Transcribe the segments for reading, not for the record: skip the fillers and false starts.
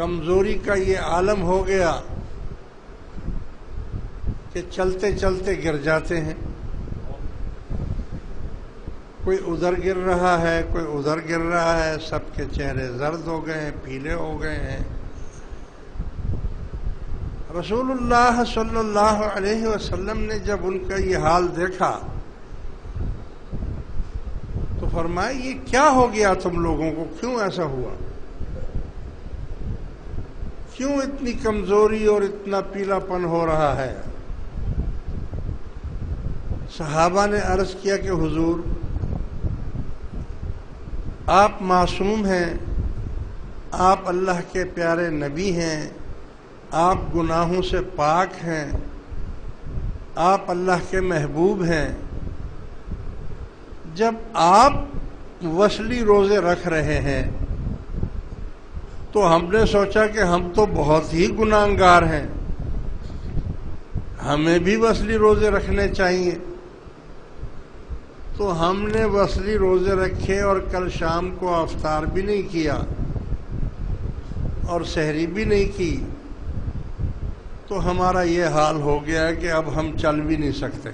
کمزوری کا یہ عالم ہو گیا کہ چلتے چلتے گر جاتے ہیں. کوئی ادھر گر رہا ہے، کوئی ادھر گر رہا ہے، سب کے چہرے زرد ہو گئے ہیں، پیلے ہو گئے ہیں. رسول اللہ صلی اللہ علیہ وسلم نے جب ان کا یہ حال دیکھا تو فرمایا یہ کیا ہو گیا تم لوگوں کو، کیوں ایسا ہوا، کیوں اتنی کمزوری اور اتنا پیلا پن ہو رہا ہے. صحابہ نے عرض کیا کہ حضور آپ معصوم ہیں، آپ اللہ کے پیارے نبی ہیں، آپ گناہوں سے پاک ہیں، آپ اللہ کے محبوب ہیں. جب آپ وصلی روزے رکھ رہے ہیں تو ہم نے سوچا کہ ہم تو بہت ہی گناہگار ہیں، ہمیں بھی وصلی روزے رکھنے چاہیے. تو ہم نے وصلی روزے رکھے اور کل شام کو افطار بھی نہیں کیا اور سحری بھی نہیں کی، تو ہمارا یہ حال ہو گیا کہ اب ہم چل بھی نہیں سکتے.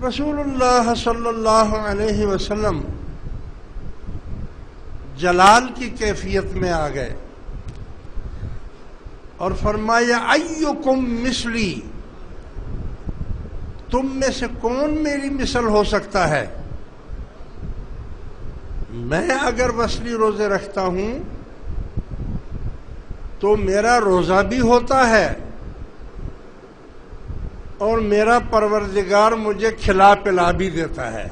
رسول اللہ صلی اللہ علیہ وسلم جلال کی کیفیت میں آ گئے اور فرمایا ایکم مثلی، تم میں سے کون میری مثل ہو سکتا ہے. میں اگر وصلی روزے رکھتا ہوں تو میرا روزہ بھی ہوتا ہے اور میرا پروردگار مجھے کھلا پلا بھی دیتا ہے.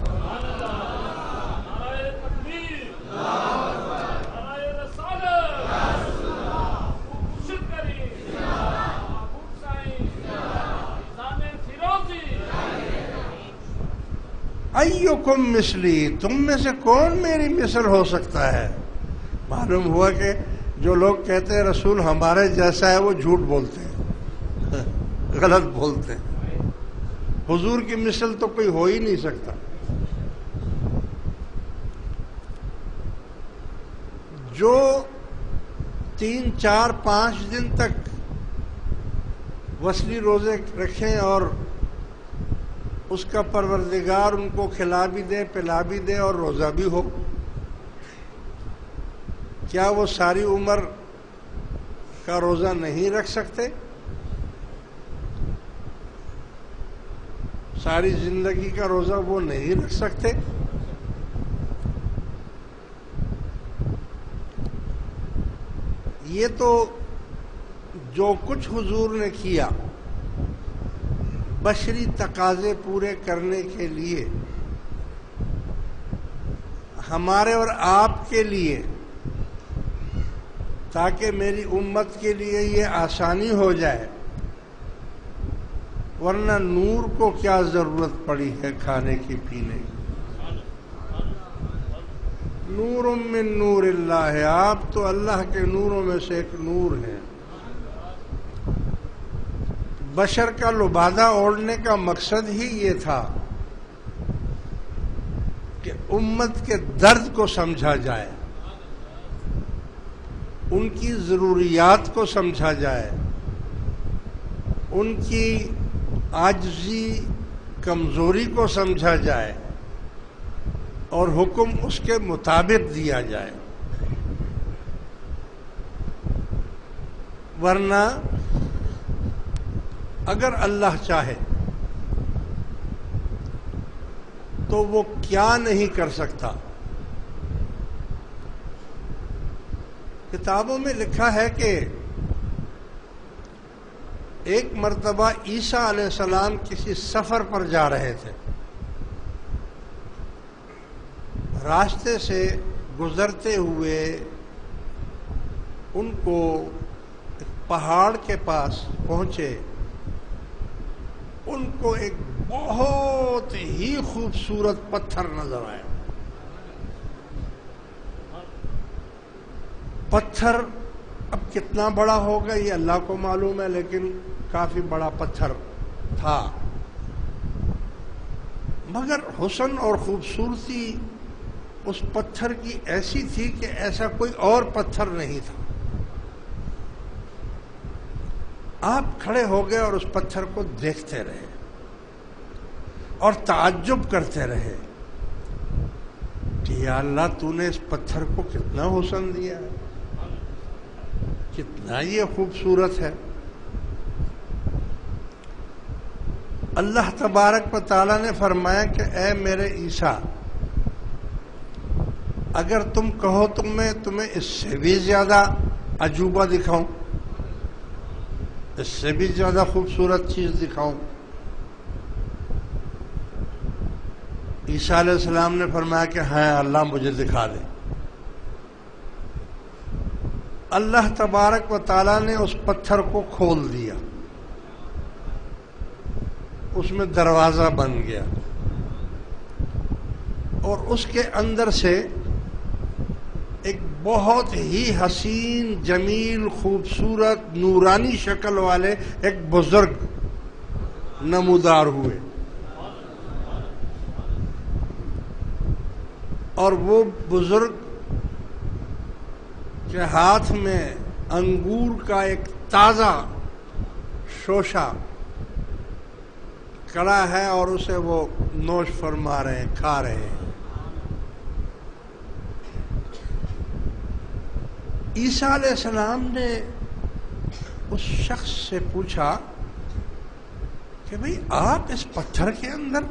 ایکم مثلی، تم میں سے کون میری مثل ہو سکتا ہے. معلوم ہوا کہ جو لوگ کہتے ہیں رسول ہمارے جیسا ہے وہ جھوٹ بولتے ہیں، غلط بولتے ہیں. حضور کی مثل تو کوئی ہو ہی نہیں سکتا. جو 3 4 5 دن تک وصلی روزے رکھیں اور اس کا پروردگار ان کو کھلا بھی دے، پلا بھی دے اور روزہ بھی ہو، کیا وہ ساری عمر کا روزہ نہیں رکھ سکتے؟ ساری زندگی کا روزہ وہ نہیں رکھ سکتے؟ یہ تو جو کچھ حضور نے کیا بشری تقاضے پورے کرنے کے لیے، ہمارے اور آپ کے لیے، تاکہ میری امت کے لیے یہ آسانی ہو جائے. ورنہ نور کو کیا ضرورت پڑی ہے کھانے کی پینے کی. نور من نور اللہ، آپ تو اللہ کے نوروں میں سے ایک نور ہیں. بشر کا لبادہ اوڑھنے کا مقصد ہی یہ تھا کہ امت کے درد کو سمجھا جائے، ان کی ضروریات کو سمجھا جائے، ان کی عاجزی کمزوری کو سمجھا جائے اور حکم اس کے مطابق دیا جائے. ورنہ اگر اللہ چاہے تو وہ کیا نہیں کر سکتا. کتابوں میں لکھا ہے کہ ایک مرتبہ عیسیٰ علیہ السلام کسی سفر پر جا رہے تھے. راستے سے گزرتے ہوئے ان کو پہاڑ کے پاس پہنچے. ان کو ایک بہت ہی خوبصورت پتھر نظر آیا. پتھر اب کتنا بڑا ہوگا یہ اللہ کو معلوم ہے، لیکن کافی بڑا پتھر تھا. مگر حسن اور خوبصورتی اس پتھر کی ایسی تھی کہ ایسا کوئی اور پتھر نہیں تھا. آپ کھڑے ہو گئے اور اس پتھر کو دیکھتے رہے اور تعجب کرتے رہے کہ یا اللہ تو نے اس پتھر کو کتنا حسن دیا ہے، کتنا یہ خوبصورت ہے. اللہ تبارک و تعالیٰ نے فرمایا کہ اے میرے عیسیٰ، اگر تم کہو تو میں تمہیں اس سے بھی زیادہ عجوبہ دکھاؤں، اس سے بھی زیادہ خوبصورت چیز دکھاؤں. عیسیٰ علیہ السلام نے فرمایا کہ ہاں اللہ مجھے دکھا دے. اللہ تبارک و تعالیٰ نے اس پتھر کو کھول دیا، اس میں دروازہ بن گیا اور اس کے اندر سے ایک بہت ہی حسین، جمیل، خوبصورت، نورانی شکل والے ایک بزرگ نمودار ہوئے. اور وہ بزرگ کے ہاتھ میں انگور کا ایک تازہ شوشہ کڑا ہے اور اسے وہ نوش فرما رہے ہیں، کھا رہے ہیں. عیسیٰ علیہ السلام نے اس شخص سے پوچھا کہ بھئی آپ اس پتھر کے اندر،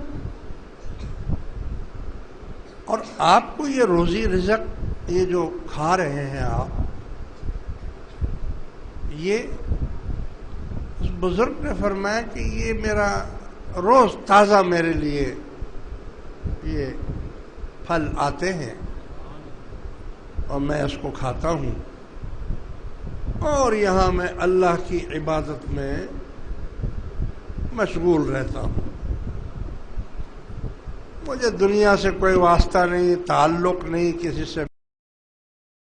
اور آپ کو یہ روزی رزق یہ جو کھا رہے ہیں آپ، یہ اس بزرگ نے فرمایا کہ یہ میرا روز تازہ میرے لیے یہ پھل آتے ہیں اور میں اس کو کھاتا ہوں اور یہاں میں اللہ کی عبادت میں مشغول رہتا ہوں. مجھے دنیا سے کوئی واسطہ نہیں، تعلق نہیں کسی سے.